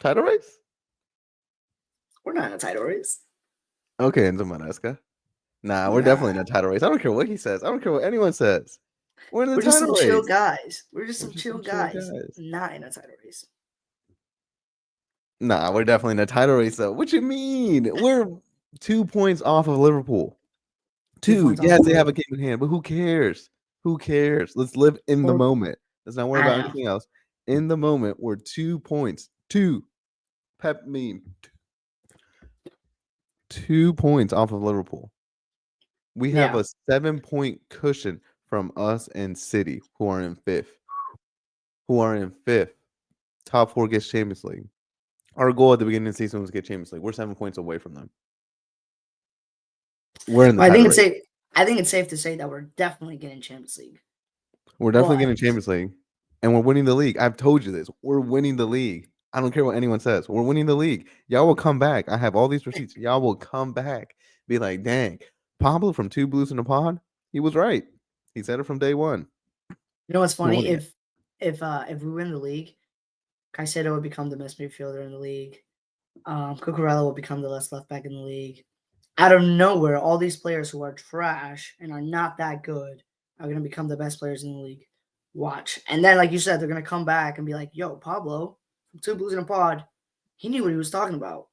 Title race? We're not in a title race. Okay, Enzo Maresca. Nah, we're Nah. definitely in a title race. I don't care what he says. I don't care what anyone says. We're in the We're just title some chill race. guys. We're just We're some just chill some chill guys. guys. Not in a title race. Nah, we're definitely in a title race though. What you mean? We're 2 points off of Liverpool. 2 Two. points off Yes, of they have a Liverpool. game in hand, but who cares? Who cares? Let's live in the moment. Let's not worry I about know. anything else. In the moment, we're 2 points. Two. Pep meme. 2 points off of Liverpool. We have Yeah. a 7-point cushion from us and City, who are in fifth. Top four gets Champions League. Our goal at the beginning of the season was to get Champions League. We're 7 points away from them. We're in the Well, title race. I think it's safe to say that we're definitely getting Champions League. We're definitely But getting Champions League, and we're winning the league. I've told you this. We're winning the league. I don't care what anyone says. We're winning the league. Y'all will come back. I have all these receipts. Y'all will come back. Be like, dang, Pablo from Two Blues in the Pod, he was right. He said it from day one. you know what's We're funny? winning it. If we win the league, Caicedo would become the best midfielder in the league. Cucurella will become the best left back in the league. Out of nowhere, all these players who are trash and are not that good are going to become the best players in the league. Watch. And then, like you said, they're going to come back and be like, yo, Pablo from Two Blues in a Pod, he knew what he was talking about.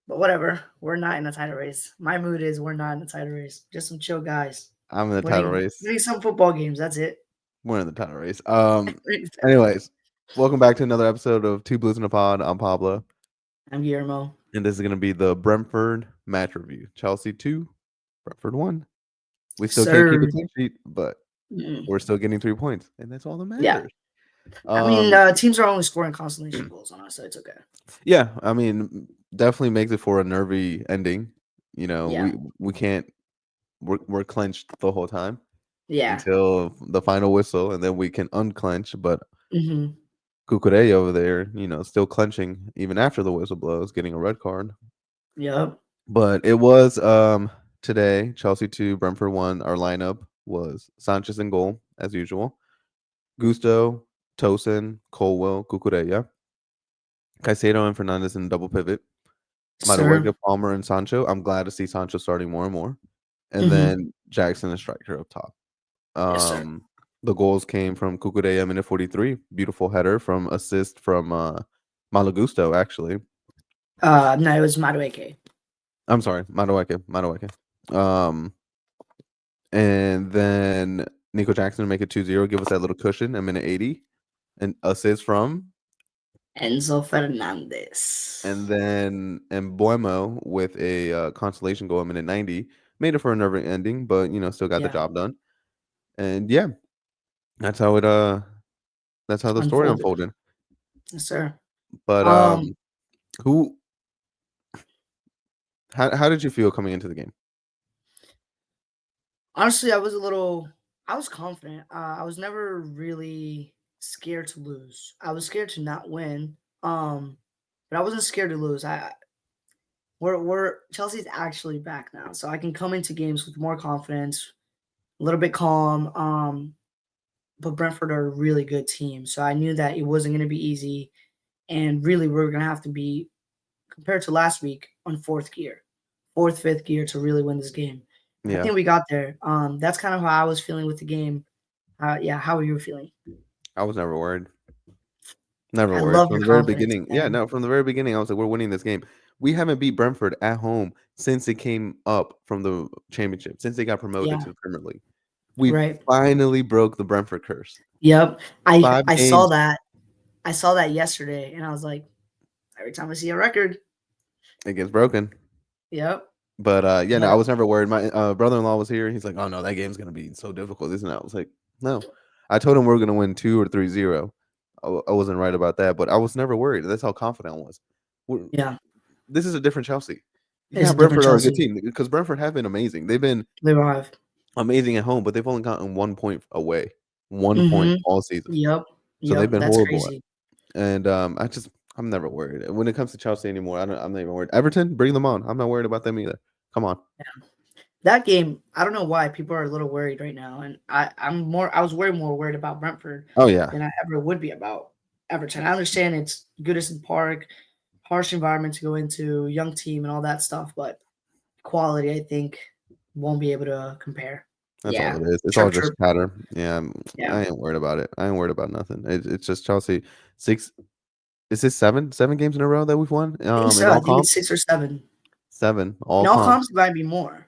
But whatever, we're not in a title race. My mood is we're not in a title race. Just some chill guys. I'm in the title race. Winning some football games. That's it. We're in the title race. Anyways, welcome back to another episode of Two Blues in a Pod. I'm Pablo, I'm Guillermo. and this is going to be the Brentford match review. Chelsea 2, Brentford 1. We still can't keep a Sir. clean sheet, but we're still getting 3 points, and that's all that Yeah. matters. I mean, teams are only scoring consolation goals on us, so it's okay. Yeah, I mean, definitely makes it for a nervy ending. You know, Yeah. we can't. We're clenched the whole time Yeah. until the final whistle, and then we can unclench. But Mm-hmm. Cucurella over there, still clenching even after the whistle blows, getting a red card. Yep. But it was today, Chelsea 2, Brentford 1. Our lineup was Sanchez in goal, as usual. Gusto, Tosin, Colwell, Cucurella. Caicedo and Fernandez in double pivot. Sir. Madueke, Palmer, and Sancho. I'm glad to see Sancho starting more and more. And Mm-hmm. then Jackson and striker up top. Yes, sir. The goals came from Cucurella minute 43. Beautiful header from assist from Malagusto, actually. No, it was Madueke. I'm sorry, Madueke. And then Nico Jackson to make it 2-0, give us that little cushion at minute 80. And assist from Enzo Fernandez. and then Buemo with a consolation goal at minute 90. Made it for a nerve ending, but still got the Yeah. job done. And yeah, that's how the story Unfolded. unfolded. Yes, sir. But who how did you feel coming into the game? Honestly, I was confident. I was never really scared to lose. I was scared to not win. But I wasn't scared to lose. We're Chelsea's actually back now, so I can come into games with more confidence, a little bit calm. But Brentford are a really good team, so I knew that it wasn't going to be easy, and really we were going to have to be compared to last week on fourth, fifth gear to really win this game. And I Yeah, think we got there. That's kind of how I was feeling with the game. Yeah, how were you feeling? I was never worried. Never I worried love from your the very confidence, beginning. Yeah, man. no, from the very beginning, I was like, we're winning this game. We haven't beat Brentford at home since it came up from the championship, since they got promoted to Yeah, the Premier League. We right. finally broke the Brentford curse. Yep. I 5 I saw games. that. I saw that yesterday, and I was like, every time I see a record, It gets broken. yep. But yeah, no, I But was never worried. My brother-in-law was here. He's like, "Oh no, that game's gonna be so difficult, isn't it?" I was like, "No." I told him we were gonna win 2 or 3-0. I wasn't right about that, but I was never worried. That's how confident I was. We're, yeah, this is a different Chelsea. it's Yeah, a different Brentford are a good Chelsea. team because Brentford have been amazing. They've been They have. amazing at home, but they've only gotten 1 point away, 1 point Mm-hmm. all season. Yep. So they've Yep. been That's horrible. crazy. And I'm never worried when it comes to Chelsea anymore. I'm not even worried. Everton, bring them on. I'm not worried about them either. Come on. That game, I don't know why people are a little worried right now, and I was way more worried about Brentford Oh yeah. than I ever would be about. Everton. I understand it's Goodison Park, harsh environment to go into, young team and all that stuff, but quality, I think, won't be able to compare. That's all Yeah. it is. It's all Trip, just trip. chatter. Yeah, Yeah. I ain't worried about it. I ain't worried about nothing. It's just Chelsea 6 is this 7 games in a row that we've won, I think in so. I all think it's comps? 6 or 7. 7, In all all comps. comps, it might be more.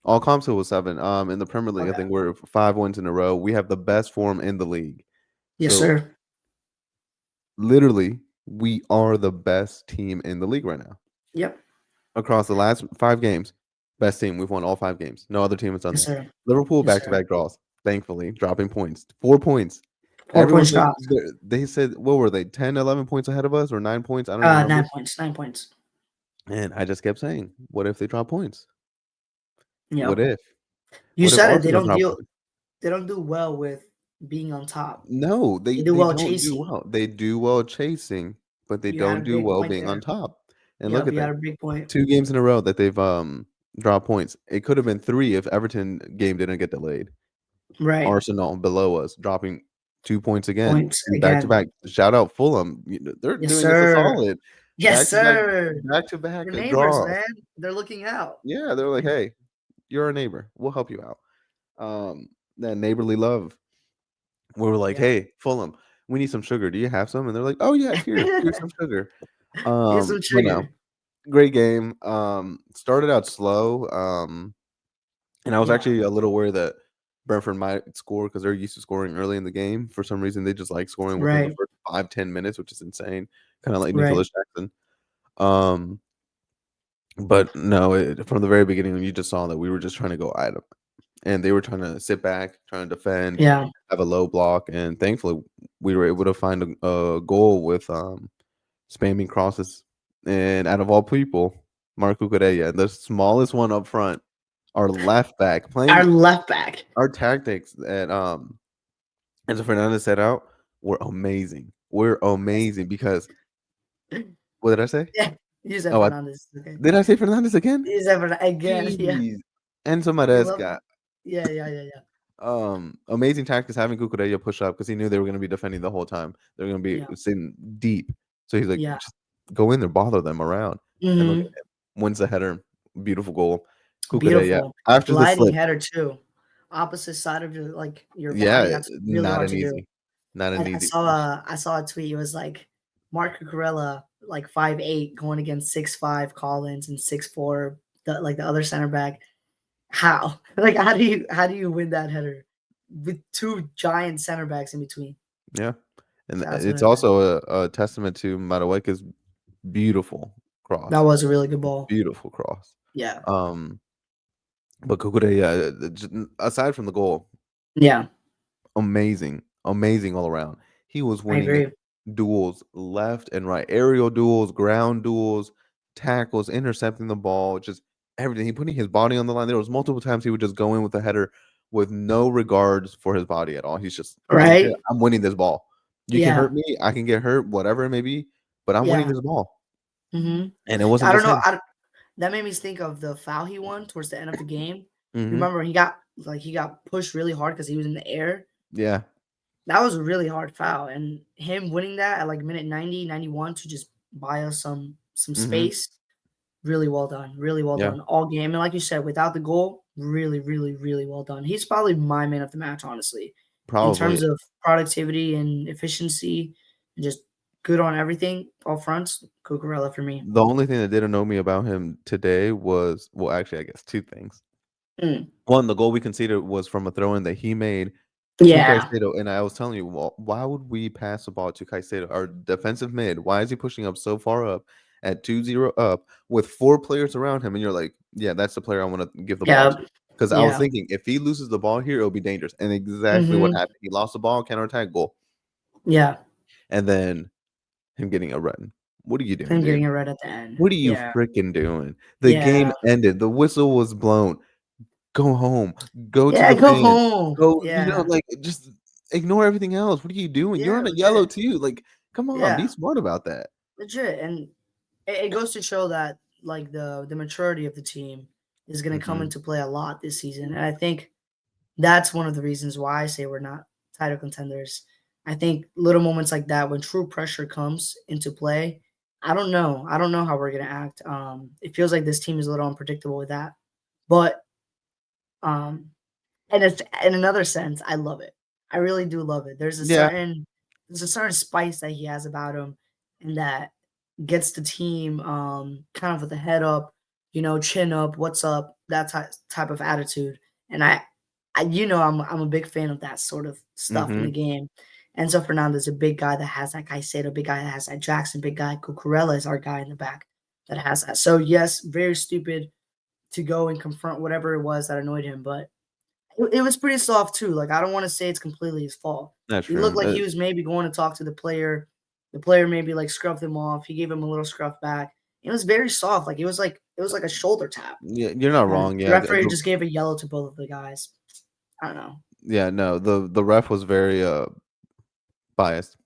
All comps it was 7. In the Premier League, I Okay. think we're 5 wins in a row. We have the best form in the league. Yes, So, sir. literally, we are the best team in the league right now. Yep. Across the last 5 games, best team. We've won all 5 games. No other team has done Yes, that. sir. Liverpool Yes, sir. back-to-back draws, thankfully, dropping points. 4 points. 4 Everyone points said dropped. they said what were they 10, 11 points ahead of us or 9 points? I don't even remember. 9 points. 9 points. And I just kept saying, what if they drop points? What Yep. if? You What if said it. Arsenal drop points? They don't do well with being on top. No, They do they well don't do chasing. well. They do well chasing, but they You had don't a do big well point being on there. top. And look Yep, at you had that. a big point. 2 games in a row that they've dropped points. It could have been 3 if Everton game didn't get delayed. Right. Arsenal below us dropping 2 points again. Points 2 back to again. back. Shout out Fulham. They're Yes, doing us a sir. solid. Yes, sir. Back to back Your neighbors, draws. man. They're looking out. Yeah, they're like, "Hey, you're our neighbor. We'll help you out." That neighborly love. Where we're like, Yeah. "Hey, Fulham, we need some sugar. Do you have some?" And they're like, "Oh yeah, here's some sugar." Here's some But no, sugar. great game. Started out slow. And I was Yeah. actually a little worried that Brentford might score because they're used to scoring early in the game. For some reason, they just like scoring within the Right. first 5-10 minutes, which is insane. Kind of like Right. Nicholas Jackson. Um, but no, from the very beginning, you just saw that we were just trying to go at them, and they were trying to sit back, trying to defend, Yeah. have a low block, and thankfully, we were able to find a goal with spamming crosses. And out of all people, Mark Cucurella, the smallest one up front, our left back, Our playing left back. our tactics that Enzo Fernandez set out were amazing. We're Yes. amazing because what did I say? Yeah. You said Oh, Fernandez. Okay. did I say Fernandez again? You said again. Yeah. Jeez, Enzo You love Maresca. Yeah, yeah, yeah, yeah. Amazing tactics having Cucurella push up because he knew they were going to be defending the whole time. They're going to be Yeah. sitting deep, so he's like, Yeah. just go in there, bother them around, and look at Mhm. him. Wins the header, beautiful goal. Cucurella Beautiful. after the Gliding slip, header too. Opposite side of your body. yeah, That's really not hard an to do. easy, not an easy. I saw a tweet. It was like Mark Cucurella, like 5'8", going against 6'5" Collins and 6'4", the other center back. How? Like how do you win that header with two giant center backs in between? Yeah. And Shout out to it's that guy. also a testament to Madueke's beautiful That cross, was a really good ball. beautiful cross. Yeah. Um, but Cucurella, aside from the goal, Yeah. amazing, amazing all around. He was I winning agree. duels left and right, aerial duels, ground duels, tackles, intercepting the ball, just everything. He putting his body on the line. There was multiple times he would just go in with a header with no regards for his body at all. He's just, I don't care. Right? I'm winning this ball. You can Yeah. hurt me. I can get hurt, whatever it may be, but I'm winning Yeah. this ball. Mhm. And it wasn't I don't just know. him. That made me think of the foul he won towards the end of the game. You Hmm. remember he got pushed really hard because he was in the air. Yeah. That was a really hard foul, and him winning that at like minute 90, 91 to just buy us some Hmm. space. Really well done. Really well Yeah. done all game. And like you said, without the goal, really, really, really well done. He's probably my man of the match, honestly, in Probably. terms of productivity and efficiency, and just good on everything. All fronts, Cucurella for me. The only thing that didn't know me about him today was, well, actually, I guess 2 things. Mm. One, the goal we conceded was from a throw in that he made to Yeah. Caicedo, and I was telling you, well, why would we pass the ball to Caicedo, our defensive mid? Why is he pushing up so far up at 2-0 up with 4 players around him? And you're like, yeah, that's the player I want to give the ball Yeah. to. Because I was Yeah. thinking, if he loses the ball here, it'll be dangerous. And exactly what Mhm. happened. He lost the ball, counterattack goal. Yeah. And then him getting a run. What are you doing, Him getting dude? it right at the end. What are you Yeah. freaking doing? The game Yeah. ended. The whistle was blown. Go home. Go to Yeah, the go fans. home. Go, Yeah. like, just ignore everything else. What are you doing? You're Yeah, on a yellow legit. too. Like, come on, be Yeah. smart about that. Legit. And it goes to show that like the maturity of the team is gonna come Mhm. into play a lot this season. And I think that's one of the reasons why I say we're not title contenders. I think little moments like that when true pressure comes into play, I don't know. I don't know how we're gonna act. It feels like this team is a little unpredictable with that. But um and it's in another sense, I love it. I really do love it. Yeah. There's a certain spice that he has about him and that gets the team kind of with the head up, chin up, what's up, that type of attitude. And I'm a big fan of that sort of stuff in the Mhm. game. Enzo Fernandez, a big guy that has that Caicedo, big guy that has that Jackson, big guy. Cucurella is our guy in the back that has that. So yes, very stupid to go and confront whatever it was that annoyed him, but it was pretty soft too. Like, I don't wanna say it's completely his fault. That's He looked true. like he was maybe going to talk to the player. The player maybe, like, scruffed him off. He gave him a little scruff back. It was very soft. Like, it was like a shoulder tap. Yeah, you're not And wrong. the Yeah, referee just gave a yellow to both of the guys. I don't know. yeah, no, the ref was very biased.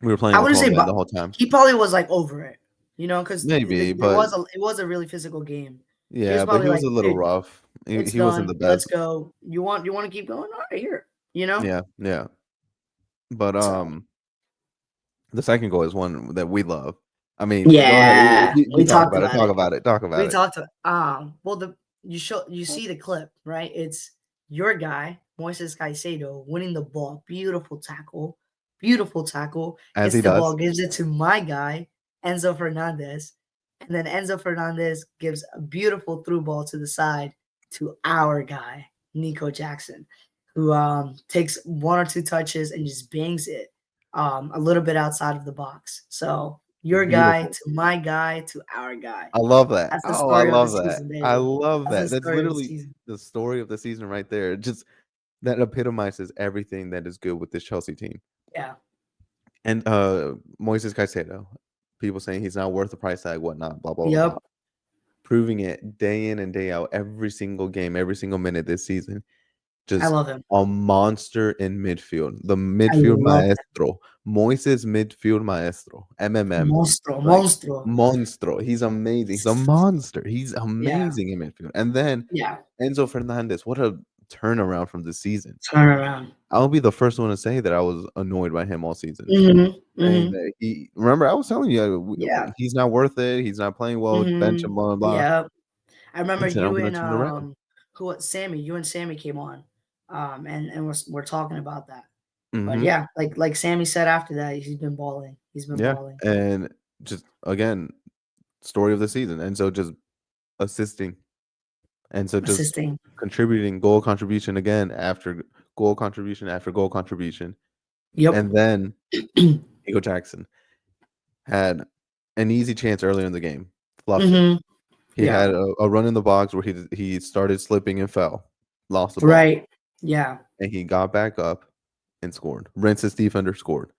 We were playing I a wouldn't 12 say man but the whole time. he probably was, like, over it, because Maybe, it but was a really physical game. He was yeah, but probably he was like, a little "Dude, rough. it's He wasn't done. the Let's best. go. You wanna keep going? Alright, here." You know? Yeah, yeah. But So the second goal is one that we love. I mean, go ahead. yeah, You we talk talked about it. about Talk it. about it. Talk We about it. talked to well, you see the clip, right? It's your guy, Moises Caicedo, winning the ball. Beautiful tackle. As Gets he the ball, does. gives it to my guy, Enzo Fernandez, and then Enzo Fernandez gives a beautiful through ball to the side to our guy, Nico Jackson, who takes one or two touches and just bangs it a little bit outside of the box. So your guy Beautiful. to my guy to our guy. I love that. That's the Oh, I story of the love that. season, I baby. love That's the that. That's story of the literally season. the story of the season right there. Just that epitomizes everything that is good with this Chelsea team. Yeah. And Moises Caicedo, people saying he's not worth the price tag, whatnot, blah blah blah blah. Yep. Proving it day in and day out, every single game, every single minute this season. I Just love him. a monster in midfield. The I midfield love him. maestro. Moises midfield maestro. MMM. Monstro, Like monstro. monstro. He's amazing. He's a monster. He's Yeah. amazing in midfield. And then Yeah. Enzo Fernandez. What a turnaround from this season. Turn around. I'll be the first one to say that I was annoyed by him all season. Mhm. Saying Mhm. that he remember I was telling you Yeah. he's not worth it. He's not playing well. Bench Mhm. and blah blah blah. Yep. I remember He said I'm you gonna and turn around. Sammy. You and Sammy came on, and we're talking about that. But Hmm. yeah, like Sammy said after that, he's been balling. He's been Yeah, balling, and just again, story of the season, and so just assisting, and so just assisting. contributing, goal contribution again after goal contribution after goal contribution, Yep. and then Nico Jackson had an easy chance earlier in the game, fluffed it. Mhm. He Yeah. had a run in the box where he started slipping and fell, lost the ball, Right. Yeah. and he got back up and scored. Rins's defender scored.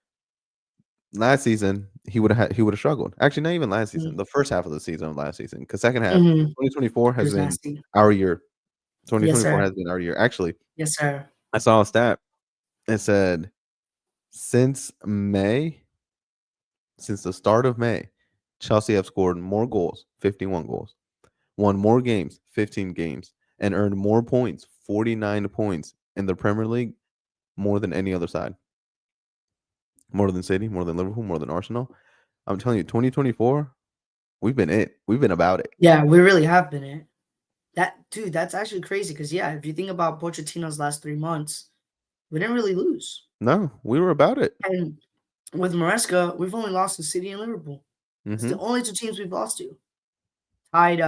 Last season, he would have struggled. Actually, not even last season. Mm. The first half of the season of last season, because second half, Mhm. 2024 It has was been nasty. our year. Yes, 2024 sir. has been our year. Actually, Yes, sir. I saw a stat. It said since May, since the start of May, Chelsea have scored more goals, 51 goals, won more games, 15 games, and earned more points, 49 points in the Premier League, more than any other side. More than City, more than Liverpool, more than Arsenal. I'm telling you, 2024, we've been it. We've been about it. Yeah, we really have been it. That's actually crazy because yeah, if you think about Pochettino's last 3 months, we didn't really lose. No, we were about it. And with Maresca, we've only lost to City and Liverpool. It's the Mhm. only two teams we've lost to. Tied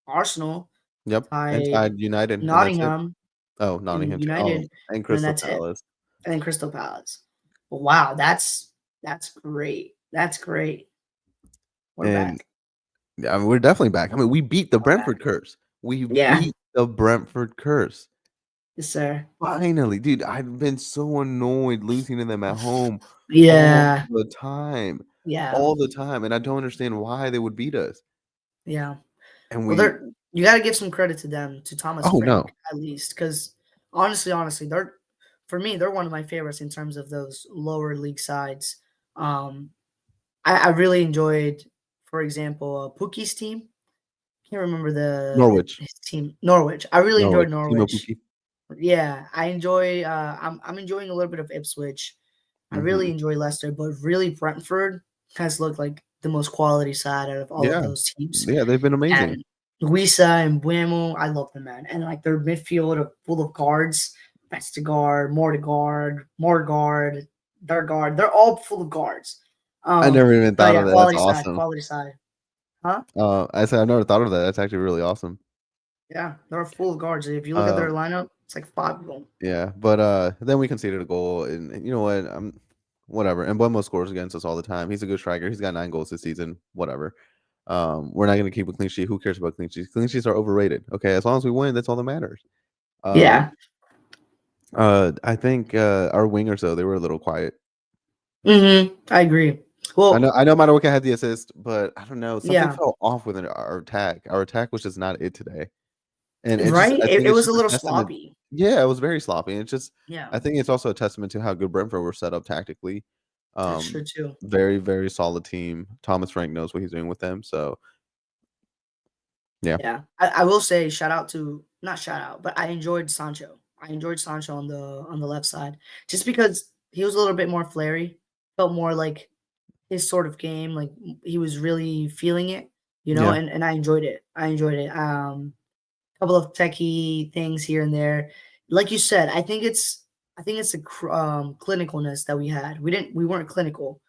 Arsenal, Yep. tied Inside United, and that's it. Nottingham Oh, and Nottingham too. Oh, United, and and then Crystal that's it. Palace. And then Crystal Palace. But wow, that's great. That's great. We're And back. yeah, I mean, we're definitely back. I mean, we beat the We're back. Brentford curse. We Yeah. beat the Brentford curse. Yes, sir. Finally, dude, I've been so annoyed losing to them at home all Yeah. the time. Yeah. All the time. And I don't understand why they would beat us. Yeah. And Well, we you gotta give some credit to them, to Thomas oh Frank no. at least, because honestly, they're for me, they're one of my favorites in terms of those lower league sides. Um, I really enjoyed, for example, Pookie's team. Can't remember Norwich. his team, Norwich. I really enjoyed Norwich. Timo Norwich. Pukki. Yeah, I enjoy. I'm enjoying a little bit of Ipswich. I really Mhm. enjoy Leicester, but really Brentford has looked like the most quality side out of all of Yeah. those teams. Yeah, they've been amazing. And Luisa and Buemo, I love them, man. And like their midfield of full of guards, Vestergaard, Morgard, their guard. They're all full of guards. I never even So thought yeah, of that, that's awesome. quality side. Huh? I said I never thought of that, that's actually really awesome. Yeah, they're full of guards. If you look at their Um, lineup, it's like five of them. yeah, but, then we conceded a goal, and you know what, whatever, and Mbeumo scores against us all the time, he's a good striker, he's got 9 goals this season, whatever. We're not gonna keep a clean sheet, who cares about clean sheets? Clean sheets are overrated, okay? As long as we win, that's all that matters. Um, Yeah. I think, our wingers, though, they were a little quiet. I agree. I know Well, I know Madueke had the assist, but I don't know, something yeah, fell off with our attack. Our attack was just not it today. And it just right? I think It it's was a just a little testament. sloppy. Yeah, it was very sloppy. It's just Yeah, I think it's also a testament to how good Brentford were set up tactically. that's true too. Very, very solid team. Thomas Frank knows what he's doing with them. So yeah. Yeah, I will say shout out to not shout out, but I enjoyed Sancho. I enjoyed Sancho on the left side just because he was a little bit more flary, felt more like his sort of game. Like he was really feeling it, Yeah, and I enjoyed it. I enjoyed it. Couple of techie things here and there. Like you said, I think it's the clinicalness that we had. We weren't clinical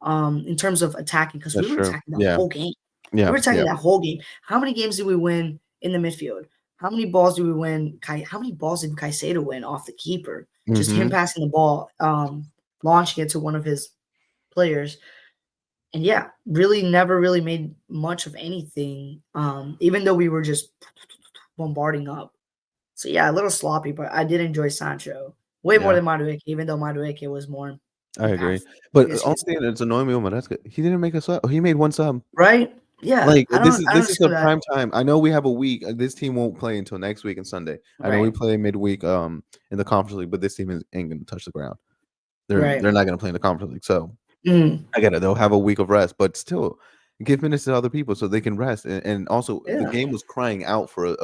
in terms of attacking because we that's were true. attacking the Yeah. whole game. We Yeah. were attacking Yeah. that whole game. How many games did we win in the midfield? How many balls did we win? How many balls did Caicedo win off the keeper? Just him Mhm. passing the ball, launching it to one of his players. And yeah, really never really made much of anything. Even though we were just bombarding up. So yeah, a little sloppy, but I did enjoy Sancho way more Yeah. than Madueke, even though Madueke was more I agree. impactful. I But the guess you only could say. thing that's annoying me with Maresca, he didn't make a sub. He made 1 sub. Right? Yeah. Like, this is I don't this is the understand that. prime time. I know we have a week. This team won't play until next week and Sunday. I know we Right. play midweek in the conference league, but this team ain't gonna touch the ground. Right. They're not gonna play in the conference league. So Mm. I get it. They'll have a week of rest, but still give minutes to other people so they can rest. And also the Yeah. game was crying out for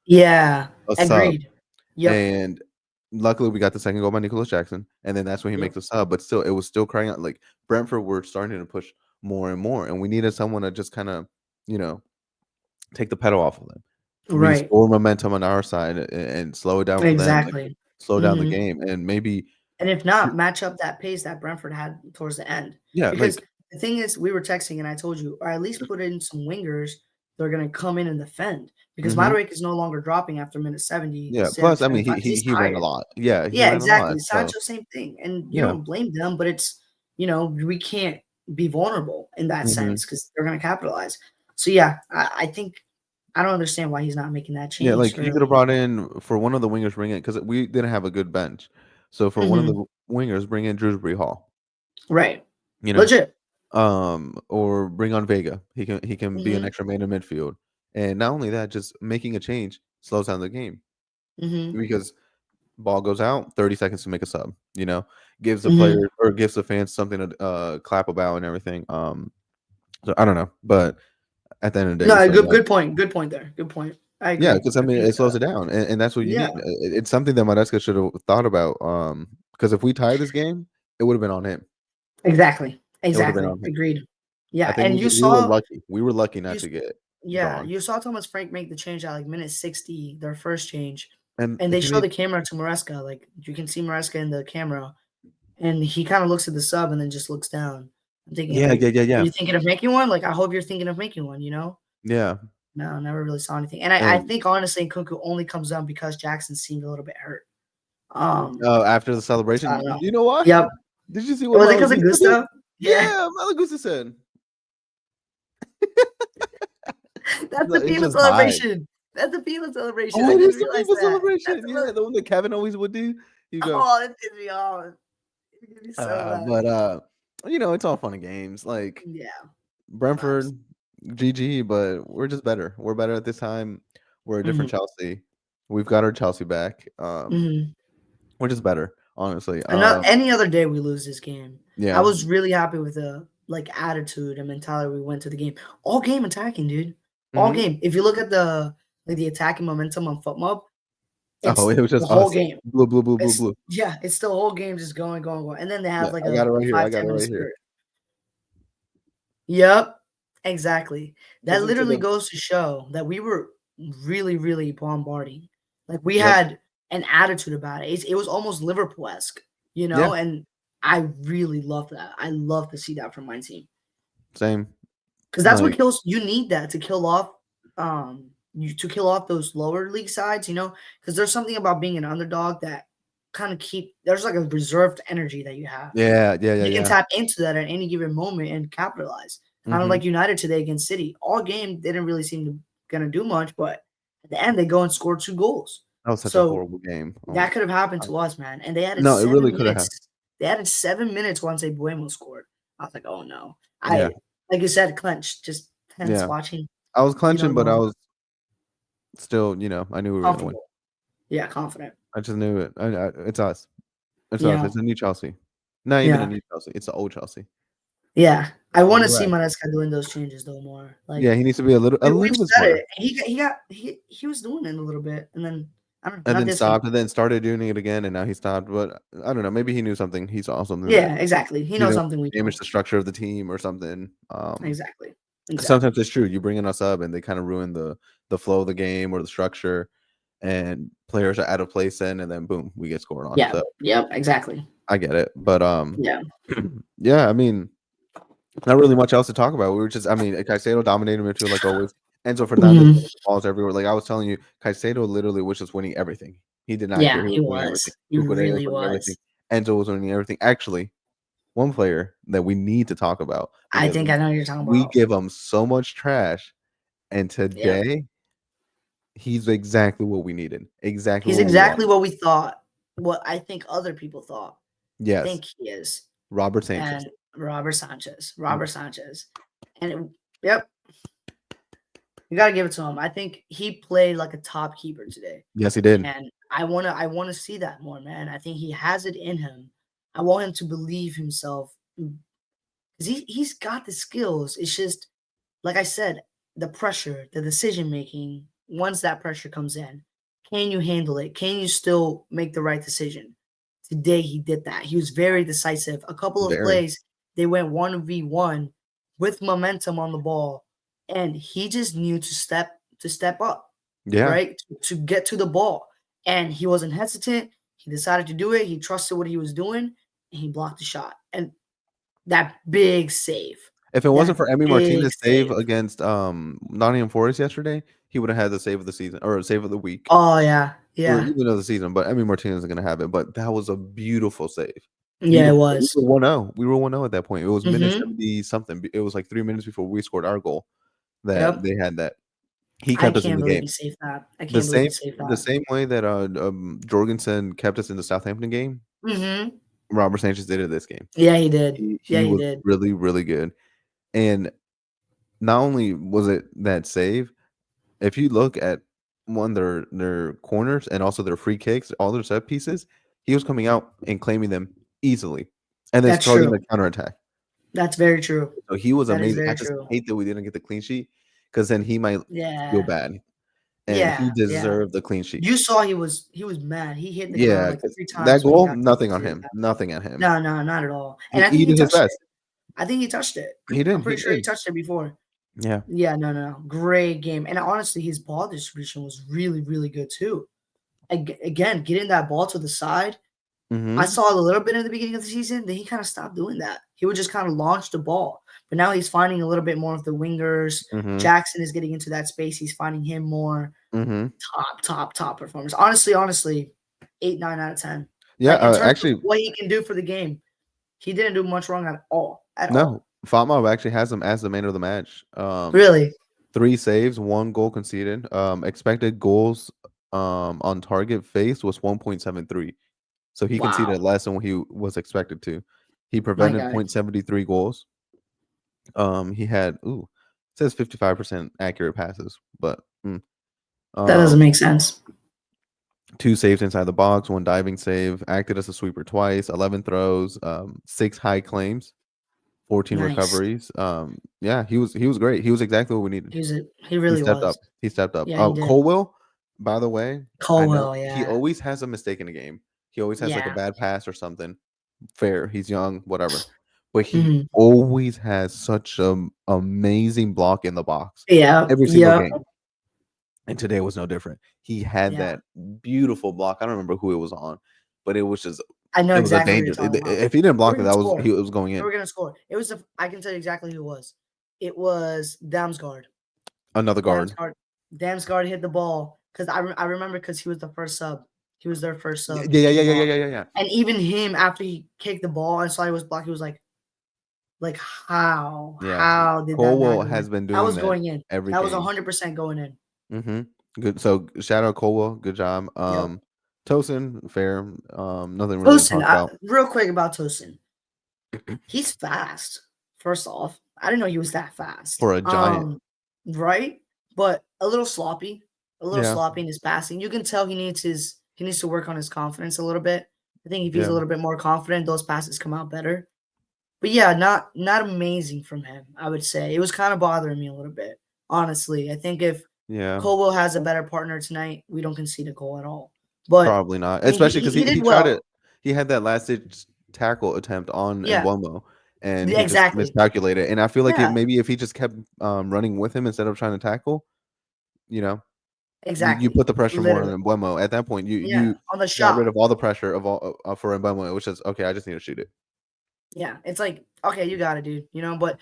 Yeah. a sub. Agreed. Yep. And luckily we got the second goal by Nicholas Jackson, and then that's when he Yep. makes a sub. But still, it was still crying out. Like Brentford were starting to push more and more, and we needed someone to just kind of, you know, take the pedal off of them, Right. restore momentum on our side, and slow it down for them, like Exactly. slow down the Mhm. game, and maybe And if not, match up that pace that Brentford had towards the end. yeah, Because like the thing is, we were texting and I told you, or at least put in some wingers that are gonna come in and defend because mhm, Madueke is no longer dropping after minute 70, yeah. Plus, I mean, 75 'cause he's he ran a tired. lot. Yeah, he Yeah, ran a lot. exactly. So Sancho, same thing. And you yeah, don't blame them, but it's, we can't be vulnerable in that mhm. sense because they're gonna capitalize. So yeah, I think I don't understand why he's not making that Yeah, like change he could have early. brought in for one of the wingers, bring it because we didn't have a good bench. So for one of Mhm. the wingers, bring in Drewsbury Hall. Right. You know, Legit. or bring on Vega. He can be an Mhm. extra man in midfield. And not only that, just making a change slows down the game Mhm. because ball goes out, 30 seconds to make a sub, you know, gives the Mhm. player or gives the fans something to clap about and everything. So I don't know, but at the end of the day, we No, still got good point. Good point there. Good point. I yeah, agree. because I I mean, think it slows it down, and that's what you yeah, need. It's something that Maresca should have thought about. Because if we tie this game, it would have been on him. exactly. It would have been Exactly. on him. Agreed. I Yeah, think and you we were saw lucky. We were lucky you not s to get yeah, drawn. you saw Thomas Frank make the change at, like, minute 60, their first change, And and they he show made the camera to Maresca, like, you can see Maresca in the camera, and he kinda looks at the sub and then just looks down. I'm thinking, yeah, like, yeah, yeah, "Are yeah, you thinking of making one?" Like, I hope you're thinking of making one, you know? yeah. No, never really saw anything, and I And think, honestly, Cuckoo only comes on because Jackson seemed a little bit hurt. Um, after the so I celebration, don't know. you know what? Yep. Did you see what Was it 'cause of Malagusta did? Gusto? Yeah. Yeah, Malagusta said. That's the He FIFA just vibed. celebration. That's the FIFA celebration. Oh, I it just is the realized FIFA that. That's celebration. the Yeah, most the one that Kevin always would do. You go, oh, that pissed me off. It made me so mad. but you know, it's all fun and games. Like Yeah, vibes. Brentford, GG, but we're just better. We're better at this time. We're a different Mhm, Chelsea. We've got our Chelsea back. mhm. We're just better, honestly. Any other day we lose this game. I Yeah. was really happy with the, like, attitude and mentality we went to the game. All game attacking, dude. All Hmm. game. If you look at the attacking momentum on FootMob, Oh, It's it was the just whole us. game. Blue, blue, blue, blue, It's blue. yeah, it's the whole game just going, going, going, and then they Yeah, have like I got a it right here. I five got ten it minute right here. spurt. Yep, exactly. That Listen to literally them. goes to show that we were really, really bombarding. Like we Yep. had an attitude about it. It was almost Liverpool esque, Yeah, and I really love that. I love to see that from my team same. because that's what Like, kills. You need that to kill off, to kill off those lower league sides. Because there's something about being an underdog that kind of there's like a reserved energy that you have. yeah, yeah, yeah, You can yeah. tap into that at any given moment and capitalize. Kind of Mhm. like United today against City. All game they didn't really seem to gonna do much, but at the end they go and score 2 goals. That was such a So horrible game. Oh my that could have happened god. to us, man. And they added No, it 7 really coulda minutes. happened. They added 7 minutes once Buemo scored. I was like, oh no. Yeah, Like you said, clenched, just tense yeah. watching, I was clenching, but I going was still, I knew we were gonna win. comfortable. Yeah, confident. I just knew it. It's us. It's us. Yeah. It's a new Chelsea. Not even a Yeah. new Chelsea. It's the old Chelsea. Yeah. I And want to we're see at Maresca doing those changes though more. Yeah, Like he needs to be a we've little bit said smarter. it. He was doing it a little bit, and then I don't know, And not then this game. stopped, and then started doing it again, and now he stopped. But I don't know. Maybe he knew something. He saw something that Yeah, exactly. He knows didn't something we damage don't. the structure of the team or something. Exactly. Sometimes Exactly. it's true. You bringing us up, and they kind of ruin the flow of the game or the structure, and players are out of place then, and then boom, we get scored on. Yeah. So Yep. Exactly. I get it, but Yeah. yeah, I mean, not really much else to talk about. We were just, I mean, Caicedo dominated midfield like always. Enzo Fernandez Mhm. balls everywhere. Like I was telling you, Caicedo literally was just winning everything. He did not care. Yeah, He he was winning everything. was. He Cucurella was really winning everything. was. Enzo was winning everything. Actually, one player that we need to talk about I because think I know what you're talking we about. give him so much trash, and Yep. today he's exactly what we needed. Exactly He's what we exactly wanted. what we thought. What I think other people thought. I Yes, think he is. Robert Sanchez. And Robert Sanchez. Robert Yeah. Sanchez. Yep, you gotta give it to him. I think he played like a top keeper today. Yes, he did. And I wanna see that more, man. I think he has it in him. I want him to believe himself because he's got the skills. It's just like I said, the pressure, the decision making. Once that pressure comes in, can you handle it? Can you still make the right decision? Today he did that. He was very decisive. A couple of Very. plays, they went 1v1 with momentum on the ball, and he just knew to step up, Yeah. right? To get to the ball. And he wasn't hesitant. He decided to do it. He trusted what he was doing, and he blocked the shot. And that big save. If it wasn't That for Emi big Martinez' save save. against Nottingham Forest yesterday, he would have had the save of the season or save of the week Oh yeah. or Yeah. even of the season. But Emi Martinez is going to have it. But that was a beautiful save. Yeah, it Beautiful. We was. were 1-0. We were 1-0 at that point. It was minute Mhm. 70 something. It was like 3 minutes before we scored our goal that Yep. they had that. He I kept us in can't the believe game. he saved that. I The can't believe same he saved the that. same way that Jorgensen kept us in the Southampton game. Mhm. Robert Sanchez did it this game. Yeah, he did. Yeah, He he was did. really really good. And not only was it that save, if you look at one their corners and also their free kicks, all their set pieces, he was coming out and claiming them easily, and then That's starting true. the counterattack. That's very true. So he was That is amazing. I very just true. hate that we didn't get the clean sheet because then he might feel Yeah. bad, and he Yeah, yeah. deserved the clean sheet. You saw he was mad. He hit the ground Yeah, like because 3 that times when he goal, got nothing on to him, that. nothing at him. No, no, not at all. And He I think he he did his touched it. best. I think he touched it. He I'm did, he pretty sure he did. touched it before. Yeah. Yeah, no, no, no. Great game. And honestly, his ball distribution was really, really good too. Again, getting that ball to the side. I Mhm, saw it a little bit in the beginning of the season, then he kinda stopped doing that. He would just kinda launch the ball, but now he's finding a little bit more of the wingers. mhm, Jackson is getting into that space, he's finding him more. mhm. Top, top, top performance. Honestly, 8, 9 out of 10. Yeah, Like, in terms of actually what he can do for the game, he didn't do much wrong at all, at no, all. Fatma actually has him as the man of the match. Really? 3 saves, 1 goal conceded. Expected goals, on target faced was 1.73. So he Wow. conceded less than what he was expected to. He My prevented guy. .73 goals. He had it says 55% accurate passes, but That um, doesn't make sense. 2 saves inside the box, 1 diving save, acted as a sweeper twice, 11 throws, 6 high claims, 14 Nice. recoveries. Yeah, he was great. He was exactly what we needed. He He really stepped was. up. He stepped up. Yeah, he did. Colwell, By the way, I know Colwell, he yeah. always has a mistake in the game. He always has like a Yeah. bad pass or something. Fair, he's young, whatever. But he Mhm. always has such a amazing block in the box Yeah, every single yep, game. And today was no different. He had yeah. that beautiful block. I don't remember who it was on, but it was just I know it was a exactly who you're danger. talking about. If he didn't They were block it, gonna that was score. it was going They in. were gonna score. It was the I can tell you exactly who it was. It was Damsgaard. Another guard. Damsgaard Damsgaard hit the ball because I remember because he was the first sub. He was their first Yeah, sub yeah, in yeah, the yeah, yeah, box. yeah, yeah, yeah. And even him, after he kicked the ball and saw he was blocked, he was like, "How? Yeah. How did that not Colwell go in?" has been That doing was that going in. every That was game. 100% going in. Mhm. Good. So shout out Colwell. Good job. Yep. Tosin, fair. Nothing really to Tosin, talk about real quick about Tosin. He's fast, first off. I didn't know he was that fast. for a giant. Right? But a little sloppy. A little Yeah. sloppy in his passing. You can tell he needs to work on his confidence a little bit. I think if he's Yeah. a little bit more confident, those passes come out better. But yeah, not amazing from him, I would say. It was kind of bothering me a little bit, honestly. I think if Yeah. Colwell has a better partner tonight, we don't concede a goal at all. But Probably not. I mean, Especially because he he did tried well. it. He had that last ditch tackle attempt on Yeah, Embuemo, and he just exactly. miscalculated. And I feel like Yeah, maybe if he just kept running with him instead of trying to tackle, you know, you exactly. put the pressure more on Literally. Embuemo. At that point, Yeah, you on the got rid shot. of all the pressure of all for Embuemo, which is okay. I just need to shoot it. Yeah, it's like, okay, you got it, dude. But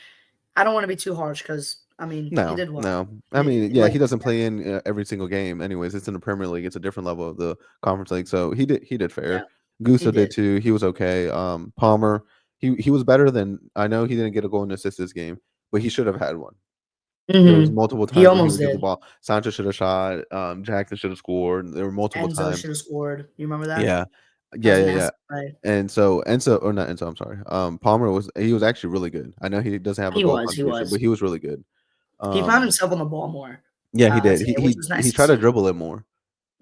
I don't want to be too harsh because I mean he No, did well. no. I He, mean, yeah, like, he doesn't play in every single game. Anyways, it's in the Premier League. It's a different level of the Conference League. So he did yeah, fair. he Gusto did did. too. He was okay. Palmer, he was better than I know he didn't get a goal and assist this game, but he should have had one. There was multiple He times where he almost would get the did. ball. Sancho should have shot. Jackson should have scored. There were multiple Enzo times. should have scored. You remember that? Yeah, That yeah, was a yeah, yeah. nasty play. And so Enzo or not Enzo, I'm sorry. Palmer was actually really good. I know he doesn't have a He goal was. He contribution, but was. he was really good. He found Um, himself on the ball more. yeah, he did. Today, which was He nice to tried to see. dribble it more.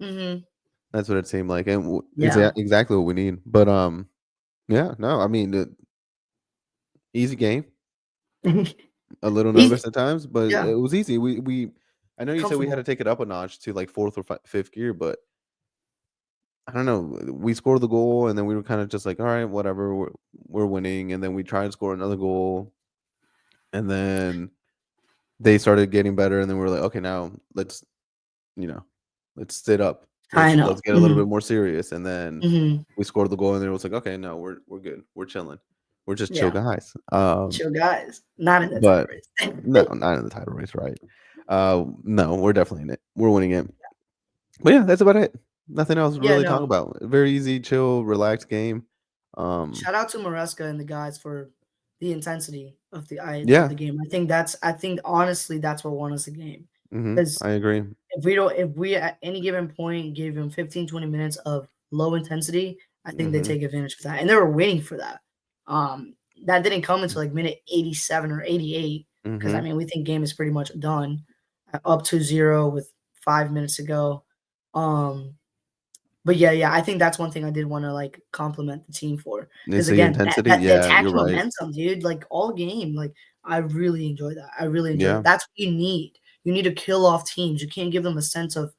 Hmm. That's what it seemed like, and Yeah. exactly what we need. But yeah, no, I mean, easy game. A little He's nervous at times, but yeah, it was easy. I know you said we had to comfortable. take it up a notch to like fourth or fifth gear, but I don't know. We scored the goal, and then we were kind of just like, all right, whatever, we're winning, and then we tried to score another goal, and then they started getting better, and then we were like, okay, now you know, let's sit up. I Let's know. get a little bit more serious. And then Hmm. we scored the goal, and then it was like, okay, no, we're good. We're chilling. We're just chill Yeah. guys. Chill guys. Not in the title But race. no, not in the title race, right? No, we're definitely in it. We're winning it. But yeah, that's about it. Nothing else to Yeah, really talk no. about. Very easy, chill, relaxed game. Um, Shout out to Maresca and the guys for the intensity of yeah, the game. I think honestly that's what won us the game. Because I agree. if we at any given point gave them 15, 20 minutes of low intensity, I think they hmm take advantage of that. And they were waiting for that. That didn't come until like minute 87 or 88. Because I hmm mean we think game is pretty much done. Up to 0 with 5 minutes to go. Um but yeah, I think that's one thing I did wanna, like, compliment the team for, Is because the again, intensity? that the Yeah, you're attacking right. momentum, dude, like, all game, like, I really enjoy that. I really enjoy Yeah, that. That's what you need. You need to kill off teams. You can't give them a sense of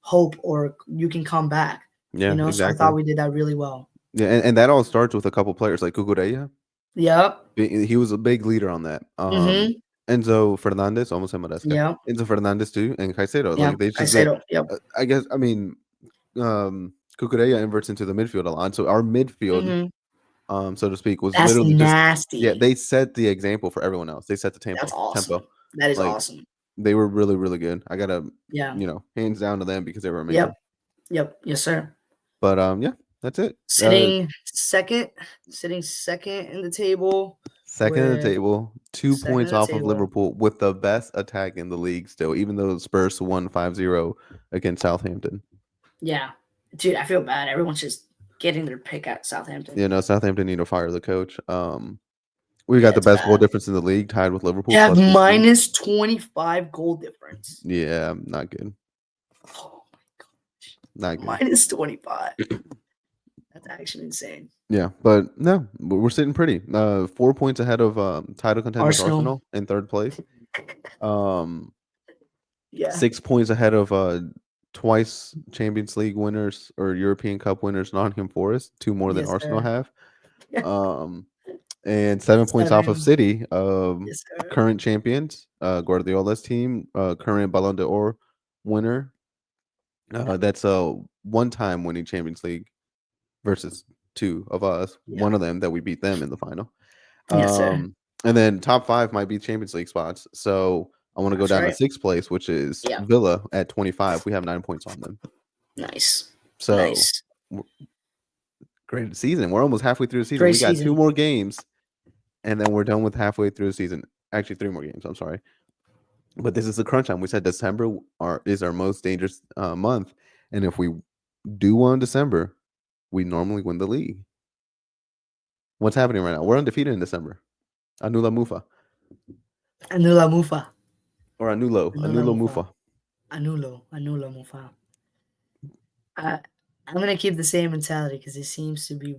hope or you can come back, yeah, So I thought exactly. we did that really well. Yeah, and that all starts with a couple players like Cucurella. Yep. He was a big leader on that. Mhm. Enzo Fernandez, almost said Maresca. Yep. Enzo Fernandez too, and Caicedo. Yep. Like they just Caicedo. Yep. I guess I mean Cucurella inverts into the midfield a lot. So our midfield, Mhm. so to speak, was That's literally just yeah. nasty. They set the example for everyone else. They set the That's tempo. awesome. That is Like awesome. they were really really good. I gotta Yeah. hands down to them because they were amazing. Yep. Yep. Yes, sir. But yeah, that's it. Sitting second in the table Second in the with table, second 2 points in the off of table. Liverpool with the best attack in the league still, even though Spurs won 5-0 against Southampton. Yeah. Dude, I feel bad. Everyone's just getting their pick at Southampton. Southampton need to fire the coach. We Yeah, got the it's best goal bad. difference in the league, tied with They Liverpool have plus 16. minus 25 goal difference. Yeah, not good. Oh my gosh. Not good. Minus 25. That's actually insane. Yeah, but no, we're sitting pretty. 4 points ahead of title contenders Arsenal. Arsenal in third place. Um, Yeah. 6 points ahead of twice Champions League winners or European Cup winners, Nottingham Forest, two more than Yes, Arsenal sir. have. Um, and 7 points off of 7. City, Yes, sir. current champions, Guardiola's team, current Ballon d'Or winner. That's a one-time winning Champions League versus two of us. Yeah. One of them that we beat them in the final. Yes, sir. And then top five might be Champions League spots. So I want to go That's down to right. sixth place, which is Yeah. Villa at 25. We have 9 points on them. Nice. So Nice. great season. We're almost halfway through the season. Great We got two season. more games, and then we're done with halfway through the season. Actually, three more games. I'm sorry, but this is the crunch time. We said December is our most dangerous month, and if we do well in December, we normally win the league. What's happening right now? We're undefeated in December. Anula Mufa Anula Mufa. or Anulo Anula Mufa. Mufa. Anula Mufa. I, I'm gonna keep the same mentality because it seems to be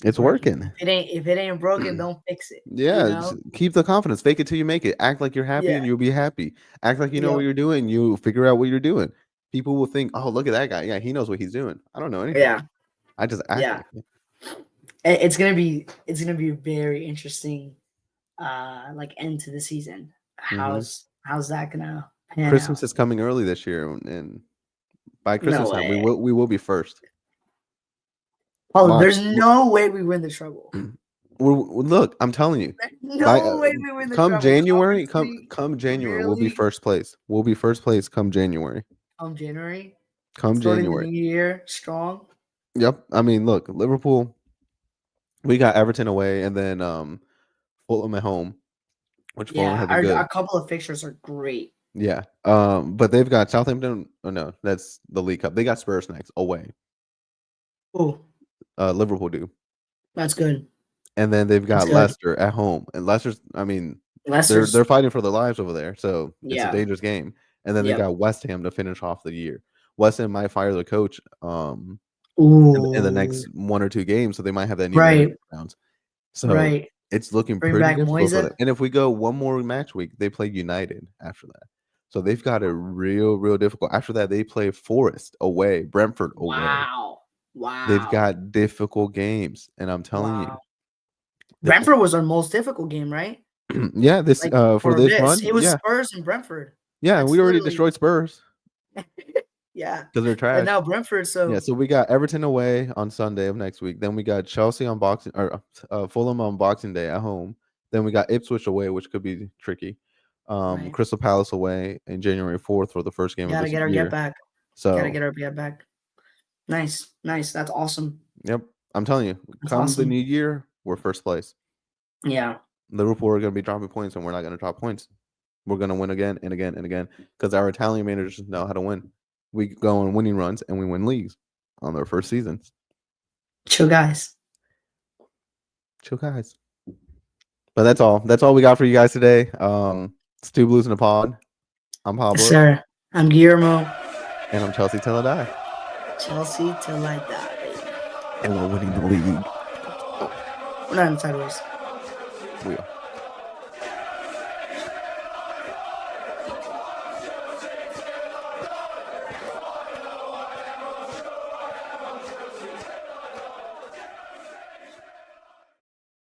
It's working. working. If it ain't broken, don't fix it. You Yeah, know? just keep the confidence. Fake it till you make it. Act like you're happy, Yeah. and you'll be happy. Act like you know what Yep. you're doing. You figure out what you're doing. People will think, "Oh, look at that guy. Yeah, he knows what he's doing." I don't know anything. Yeah. I just act Yeah. like it. It's gonna be very interesting like end to the season. Mhm. How's that gonna pan Christmas out? is coming early this year, and by No Christmas time, we way. will be first. Paulo, Watch. there's no way we win the treble. Look, I'm telling you. There's By no way we win the come treble. January, Conference come League, come January, Premier we'll be League, first place. We'll be first place come January. January. Come Starting the January. new year strong. Yep. I mean, look, Liverpool. We got Everton away, and then Fulham at home, which Fulham Yeah, has a good. our couple of fixtures are great. Yeah. But they've got Southampton. Oh no, that's the League Cup. They got Spurs next away. Oh, Liverpool do. that's good. And then they've That's got good. Leicester at home. And Leicester's, I mean, they're Leicester's fighting for their lives over there. So it's a yeah. dangerous game. And then they Yep. got West Ham to finish off the year. West Ham might fire the coach in the Ooh. next one or two games, so they might have that new manager Right. rounds. So Right. it's looking Bring pretty back difficult for Moise. them. And if we go one more match week, they play United after that. So they've got a real difficult. After that, they play Forest away, Brentford away. Wow. They've Wow. got difficult games, and I'm telling you, Wow. that Brentford was our most difficult game, right? yeah, this Like for for this this, run, it was yeah, Spurs and Brentford. yeah, and we That's already literally destroyed Spurs yeah. because they're And trash. now Brentford, Yeah, so so we got Everton away on Sunday of next week. Then we got Chelsea on boxing or Fulham on Boxing Day at home. Then we got Ipswich away, which could be tricky. right. Crystal Palace away in January 4th for the first game of Gotta this get our get year. back. Gotta So, get our get back. Nice. Nice. That's awesome. yep, I'm telling you, That's come the new awesome. year, we're first place. Yeah. Liverpool are going to be dropping points, and we're not going to drop points. We're going to win again and again and again because our Italian managers know how to win. We go on winning runs and we win leagues on their first seasons. Chill guys. Chill guys. But that's all. That's all we got for you guys today. It's Two Blues in a Pod. I'm Yes, Pablo. sir. I'm Guillermo. And I'm Chelsea till I die. Chelsea till I die, baby. And we're winning the league. We're not in sideways. We are.